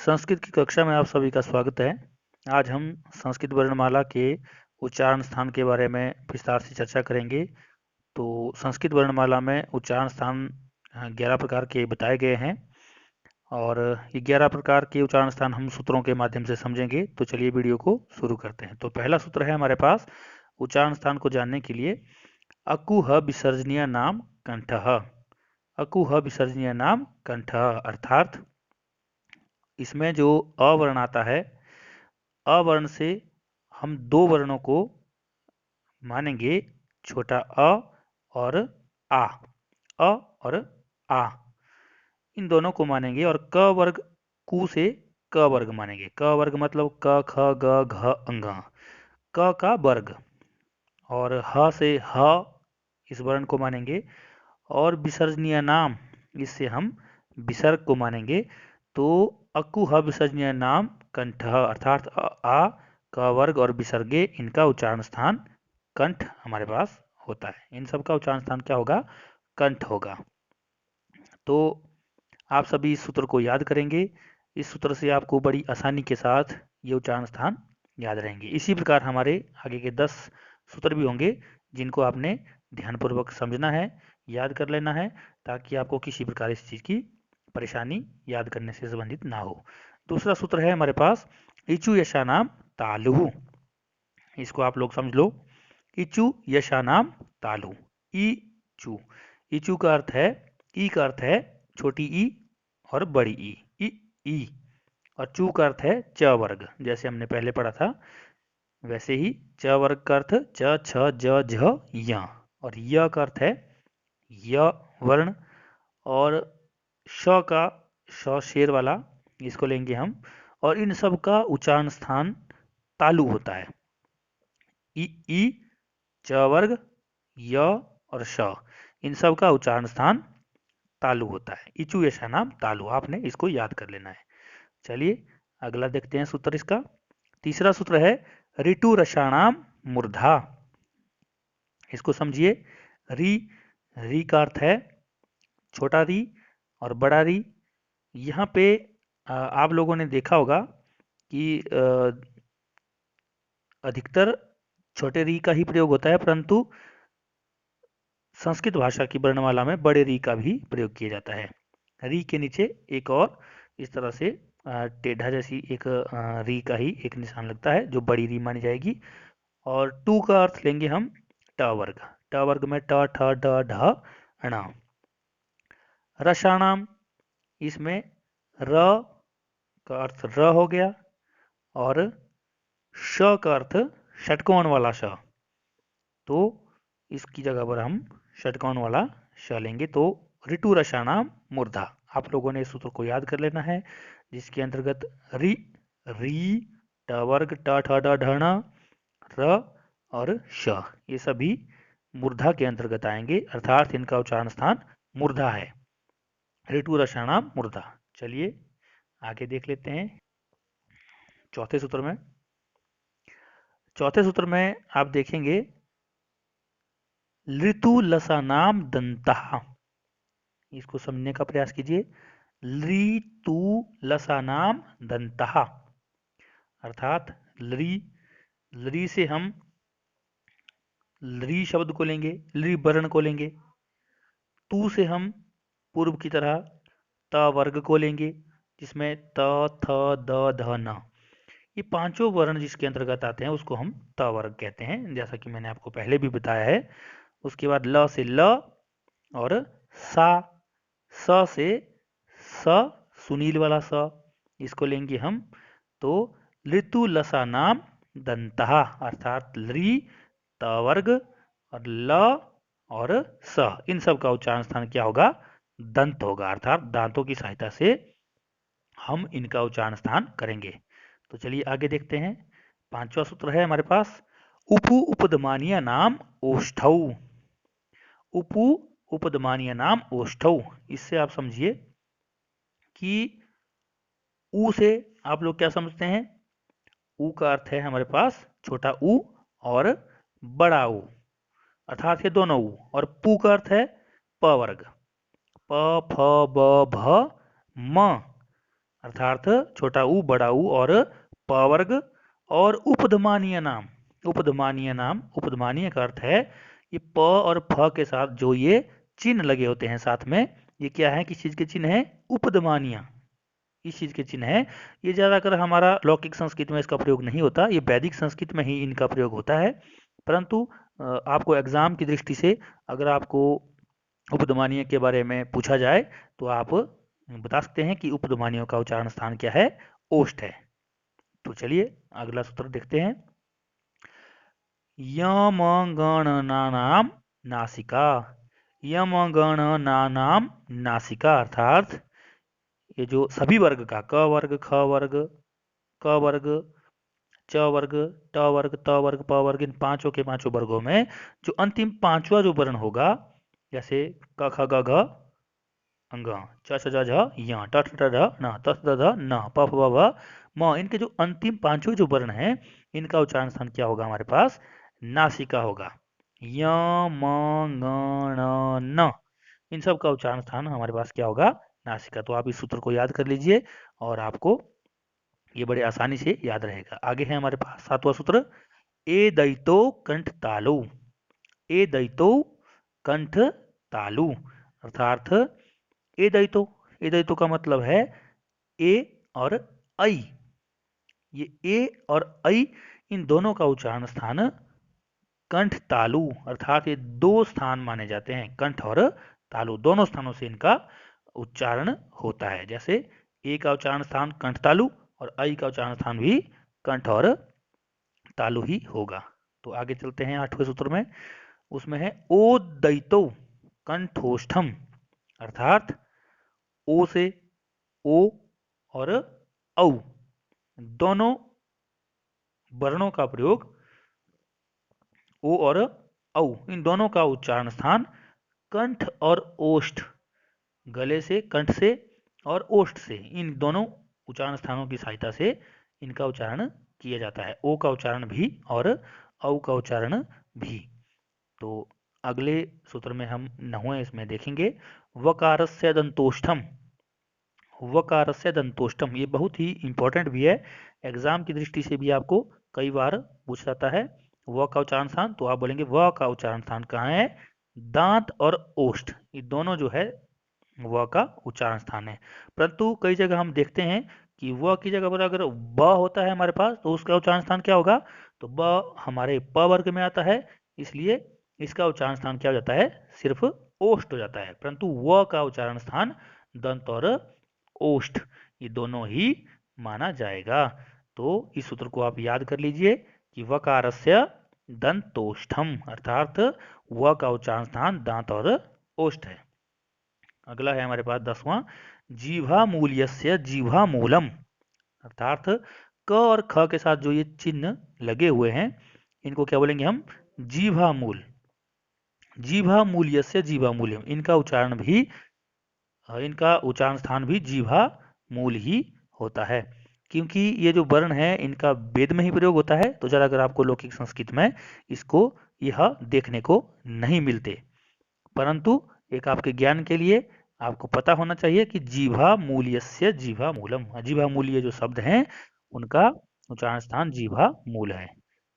संस्कृत की कक्षा में आप सभी का स्वागत है। आज हम संस्कृत वर्णमाला के उच्चारण स्थान के बारे में विस्तार से चर्चा करेंगे। तो संस्कृत वर्णमाला में उच्चारण स्थान 11 प्रकार के बताए गए हैं और ये 11 प्रकार के उच्चारण स्थान हम सूत्रों के माध्यम से समझेंगे। तो चलिए वीडियो को शुरू करते हैं। तो पहला सूत्र है हमारे पास उच्चारण स्थान को जानने के लिए, अकुह विसर्जनीय नाम कंठः। अकुह विसर्जनीय नाम कंठः अर्थात इसमें जो अवर्ण आता है, अवर्ण से हम दो वर्णों को मानेंगे, छोटा अ और आ। अ और आ इन दोनों को मानेंगे और क वर्ग कु से क वर्ग मानेंगे। क वर्ग मतलब क ख ग घ अंग, क का वर्ग। और ह से ह इस वर्ण को मानेंगे और विसर्जनीय नाम, इससे हम विसर्ग को मानेंगे। तो अकुह विसर्जनीय नाम कंठ अर्थात आ का वर्ग और विसर्गे, इनका उच्चारण स्थान कंठ हमारे पास होता है। इन सब का उच्चारण स्थान क्या होगा? कंठ होगा। तो आप सभी इस सूत्र को याद करेंगे। इस सूत्र से आपको बड़ी आसानी के साथ ये उच्चारण स्थान याद रहेंगे। इसी प्रकार हमारे आगे के 10 सूत्र भी होंगे जिनको आपने ध्यानपूर्वक समझना है, याद कर लेना है, ताकि आपको किसी प्रकार इस चीज़ की परेशानी याद करने से संबंधित ना हो। दूसरा सूत्र है हमारे पास इचु यशानाम तालु। इसको आप लोग समझ लो। इचु यशानाम तालु। इचु, इचु का अर्थ है, ई का अर्थ है छोटी ई और बड़ी ई, ई और चू का अर्थ है च वर्ग। जैसे हमने पहले पढ़ा था वैसे ही च वर्ग का अर्थ च छ ज झ य, और य का अर्थ है य वर्ण, और श का श शेर वाला, इसको लेंगे हम। और इन सब का उच्चारण स्थान तालु होता है। ई च वर्ग य और श, इन सब का उच्चारण स्थान तालु होता है। इचु ऐसा नाम तालु, आपने इसको याद कर लेना है। चलिए अगला देखते हैं सूत्र इसका। तीसरा सूत्र है ऋतु रसाणाम मूर्धा। इसको समझिए। री, री का अर्थ है छोटा री और बड़ा री। यहाँ पे आप लोगों ने देखा होगा कि अधिकतर छोटे री का ही प्रयोग होता है, परंतु संस्कृत भाषा की वर्णमाला में बड़े री का भी प्रयोग किया जाता है। री के नीचे एक और इस तरह से टेढ़ा जैसी एक री का ही एक निशान लगता है, जो बड़ी री मानी जाएगी। और टू का अर्थ लेंगे हम ट वर्ग। ट वर्ग में ट ठ ड ढ ण। रसाणाम, इसमें र का अर्थ र हो गया और श का अर्थ षटकोण वाला श। तो इसकी जगह पर हम षटकोण वाला श लेंगे। तो ऋतु रसाणाम मूर्धा, आप लोगों ने इस सूत्र को याद कर लेना है, जिसके अंतर्गत री, री, ट वर्ग ट ठ ड ढ ण, र और श, ये सभी मूर्धा के अंतर्गत आएंगे, अर्थात इनका उच्चारण स्थान मूर्धा है। ऋतु रसाणाम मूर्धा। चलिए आगे देख लेते हैं चौथे सूत्र में। चौथे सूत्र में आप देखेंगे ऋतु लसानाम दंतः। इसको समझने का प्रयास कीजिए। ऋतु लसानाम दंतः अर्थात लरी, लरी से हम लरी शब्द को लेंगे, लरी वर्ण को लेंगे। तू से हम पूर्व की तरह त वर्ग को लेंगे, जिसमें त थ द ध न, ये पांचों वर्ण जिसके अंतर्गत आते हैं उसको हम त वर्ग कहते हैं, जैसा कि मैंने आपको पहले भी बताया है। उसके बाद ल से ल और सा, स से स सुनील वाला स, इसको लेंगे हम। तो ऋतु लसा नाम दंतः अर्थात लरी, त वर्ग और ल और स, इन सब का उच्चारण स्थान क्या होगा? दंत होगा, अर्थात दांतों की सहायता से हम इनका उच्चारण स्थान करेंगे। तो चलिए आगे देखते हैं। पांचवा सूत्र है हमारे पास उपु उपदमानीय नाम ओष्ठौ। उपु उपदमानीय नाम ओष्ठौ, इससे आप समझिए कि ऊ से आप लोग क्या समझते हैं? ऊ का अर्थ है हमारे पास छोटा ऊ और बड़ा ऊ, अर्थात ये दोनों ऊ। और पू का अर्थ है प वर्ग। प फ ब भ म अर्थात छोटा ऊ, बड़ा ऊ और प वर्ग। और उपधमानीय नाम, उपधमानीय नाम, उपधमानीय का अर्थ है ये प और फ के साथ जो ये चिन्ह लगे होते हैं साथ में, ये क्या है, किस चीज के चिन्ह है, उपधमानीय, इस चीज के चिन्ह है। ये ज्यादातर हमारा लौकिक संस्कृत में इसका प्रयोग नहीं होता, ये वैदिक संस्कृत में ही इनका प्रयोग होता है। परंतु आपको एग्जाम की दृष्टि से अगर आपको उपधमानीय के बारे में पूछा जाए तो आप बता सकते हैं कि उपधमानियों का उच्चारण स्थान क्या है, ओष्ठ है। तो चलिए अगला सूत्र देखते हैं। यमगणनानाम नासिका, यमगणनानाम नासिका अर्थात ये जो सभी वर्ग का, क वर्ग, ख वर्ग, क वर्ग, च वर्ग, ट वर्ग, त वर्ग, प वर्ग, इन पांचों के पांचों वर्गों में जो अंतिम पांचवा जो वर्ण होगा, जैसे क ख ग घ अंग, च छ ज झ य, ट ठ ड ढ न, त थ द ध न, प फ ब भ म, इनके जो अंतिम पांचों जो वर्ण हैं इनका उच्चारण स्थान क्या होगा हमारे पास, नासिका होगा। य म ग न, इन सब का उच्चारण स्थान हमारे पास क्या होगा, नासिका। तो आप इस सूत्र को याद कर लीजिए और आपको ये बड़े आसानी से याद रहेगा। आगे है हमारे पास सातवां सूत्र, ए दैतो कंठ तालु, ए दैतो कंठ तालु अर्थात ए दैतो, ए दैतो का मतलब है ए और ऐ, ये ए और ऐ इन दोनों का उच्चारण स्थान कंठ तालु अर्थात ये दो स्थान माने जाते हैं, कंठ और तालु दोनों स्थानों से इनका उच्चारण होता है। जैसे ए का उच्चारण स्थान कंठ तालु और ऐ का उच्चारण स्थान भी कंठ और तालु ही होगा। तो आगे चलते हैं आठवें सूत्र में, उसमें है ओ दैतो कंठोष्ठम अर्थात ओ से ओ और औ दोनों वर्णों का प्रयोग, ओ और औ इन दोनों का उच्चारण स्थान कंठ और ओष्ठ, गले से, कंठ से और ओष्ठ से, इन दोनों उच्चारण स्थानों की सहायता से इनका उच्चारण किया जाता है। ओ का उच्चारण भी और औ का उच्चारण भी। तो अगले सूत्र में हम नहुए इसमें देखेंगे, वकारस्य दंतोष्ठम, वकारस्य दंतोष्ठम ये बहुत ही इंपॉर्टेंट भी है, एग्जाम की दृष्टि से भी आपको कई बार पूछ जाता है। व का उच्चारण स्थान, तो आप बोलेंगे व का उच्चारण स्थान कहाँ है, दांत और ओष्ठ ये दोनों जो है व का उच्चारण स्थान है। परंतु कई जगह हम देखते हैं कि व की जगह पर अगर ब होता है हमारे पास तो उसका उच्चारण स्थान क्या होगा, तो ब हमारे प वर्ग में आता है, इसलिए इसका उच्चारण स्थान क्या हो जाता है, सिर्फ ओष्ठ हो जाता है। परंतु व का उच्चारण स्थान दंत और ओष्ठ ये दोनों ही माना जाएगा। तो इस सूत्र को आप याद कर लीजिए कि वकारस्य दंतोष्ठम अर्थात व का उच्चारण स्थान दांत और ओष्ठ है। अगला है हमारे पास 10वां, जीवा मूल्यस्य जीवा मूलम अर्थात क और ख के साथ जो ये चिन्ह लगे हुए हैं इनको क्या बोलेंगे हम, जीवा मूल, जीवा मूल्यस्य जीवा मूल्यम, इनका उच्चारण भी, इनका उच्चारण स्थान भी जीवा मूल ही होता है। क्योंकि ये जो वर्ण है इनका वेद में ही प्रयोग होता है, तो ज्यादातर आपको लौकिक संस्कृत में इसको यह देखने को नहीं मिलते। परंतु एक आपके ज्ञान के लिए आपको पता होना चाहिए कि जीवा मूल्यस्य जीवा मूलम, जीवा मूल्य जो शब्द हैं उनका उच्चारण स्थान जीवा मूल है।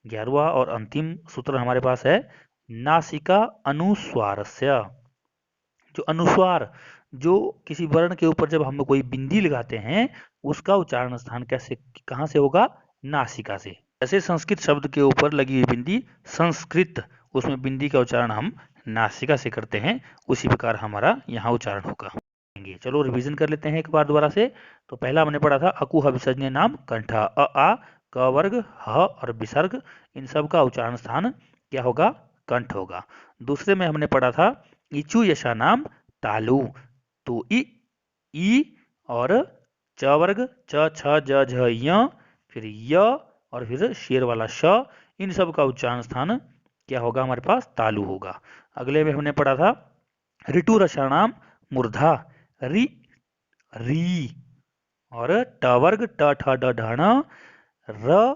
11वां और अंतिम सूत्र हमारे पास है, नासिका अनुस्वारस्य, जो अनुस्वार, जो किसी वर्ण के ऊपर जब हम कोई बिंदी लगाते हैं उसका उच्चारण स्थान कैसे, कहाँ से होगा, नासिका से। जैसे संस्कृत शब्द के ऊपर लगी हुई बिंदी संस्कृत, उसमें बिंदी का उच्चारण हम नासिका से करते हैं, उसी प्रकार हमारा यहाँ उच्चारण होगा। चलो रिवीजन कर लेते हैं एक बार दोबारा से। तो पहला हमने पढ़ा था अकुह विसर्जनीय नाम कंठा, अ आ क वर्ग ह और विसर्ग इन सब का उच्चारण स्थान क्या होगा, कंठ होगा। दूसरे में हमने पढ़ा था इचु यशा नाम तालु, तो ई और च वर्ग च छ ज झ य, फिर य और फिर शेर वाला श, इन सब का उच्चारण स्थान क्या होगा हमारे पास, तालु होगा। अगले में हमने पढ़ा था ऋतु रसाणाम मूर्धा, री री और ट वर्ग ट ठ ड ढ र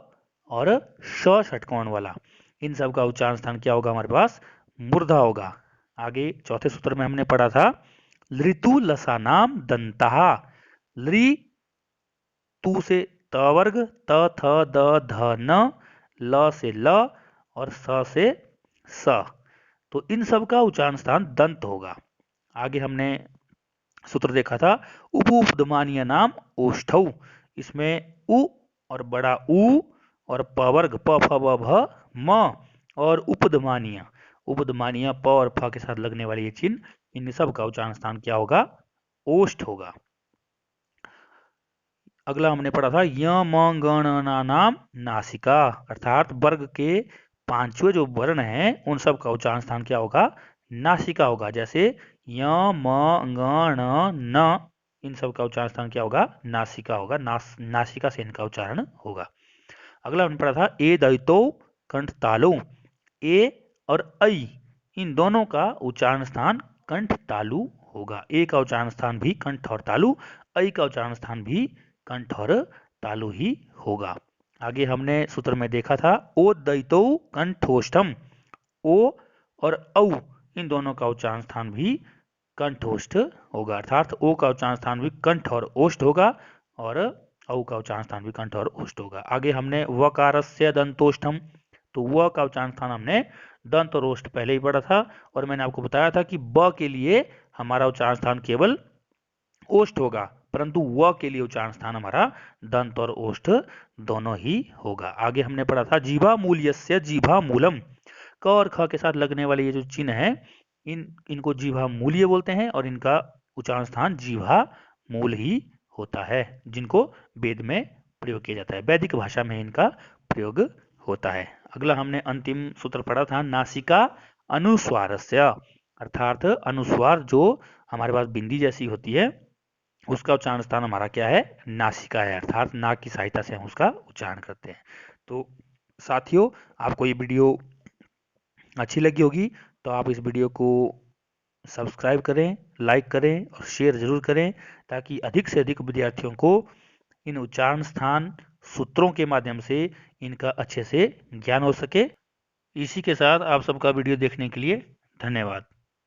और श षटकोण वाला, इन सब का उच्चारण स्थान क्या होगा हमारे पास, मूर्धा होगा। आगे चौथे सूत्र में हमने पढ़ा था ऋतु लसानाम दंता, ली तू से त वर्ग, त थ द ध न, ल से ल और स से स। तो इन सब का उच्चारण स्थान दंत होगा। आगे हमने सूत्र देखा था उपउपदमानीय नाम ओष्ठौ। इसमें उ और बड़ा उ और प वर्ग प फ ब भ म और उपदमानीय उपदमानीय प और फ के साथ लगने वाली ये चिन्ह, इन सब का उच्चारण स्थान क्या होगा? ओष्ठ होगा। अगला हमने पढ़ा था यमगणना नाम नासिका, अर्थात वर्ग के पांचवें जो वर्ण हैं उन सब का उच्चारण स्थान क्या होगा? नासिका होगा। जैसे यमगणन, इन सब का उच्चारण स्थान क्या होगा? नासिका होगा। नासिका से इनका उच्चारण होगा। अगला हमने पढ़ा था ए दैतो कंठ तालु। ए और ऐ इन दोनों का उच्चारण स्थान कंठ तालु होगा। ए का उच्चारण स्थान भी कंठ और तालु, ऐ का उच्चारण स्थान भी कंठ और तालु ही होगा। आगे हमने सूत्र में देखा था ओ दैतो कंठोष्ठम। ओ और औ इन दोनों का उच्चारण स्थान भी कंठोष्ठ होगा, अर्थात ओ का उच्चारण स्थान भी कंठ और ओष्ठ होगा और औ का उच्चारण स्थान भी कंठ और ओष्ठ होगा। आगे हमने वकारस्य दंतोष्ठम, तो व का उच्चारण स्थान हमने दंत और ओष्ठ पहले ही पढ़ा था और मैंने आपको बताया था कि ब के लिए हमारा उच्चारण स्थान केवल ओष्ठ होगा, परंतु व के लिए उच्चारण स्थान हमारा दंत और ओष्ठ दोनों ही होगा। आगे हमने पढ़ा था जीवा मूल्यस्य जीभा मूलम। क और ख के साथ लगने वाले ये जो चिन्ह है इनको जीभा मूल्य बोलते हैं और इनका उच्चारण स्थान जीभा मूल ही होता है, जिनको वेद में प्रयोग किया जाता है। वैदिक भाषा में इनका प्रयोग होता है। अगला हमने अंतिम सूत्र पढ़ा था नासिका अनुस्वारस्य, अर्थात अनुस्वार जो हमारे पास बिंदी जैसी होती है उसका उच्चारण स्थान हमारा क्या है? नासिका है, अर्थात नाक की सहायता से हम उसका उच्चारण करते हैं। तो साथियों, आपको ये वीडियो अच्छी लगी होगी तो आप इस वीडियो को सब्सक्राइब करें, लाइक करें और शेयर जरूर करें, ताकि अधिक से अधिक विद्यार्थियों को इन उच्चारण स्थान सूत्रों के माध्यम से इनका अच्छे से ज्ञान हो सके। इसी के साथ आप सबका वीडियो देखने के लिए धन्यवाद।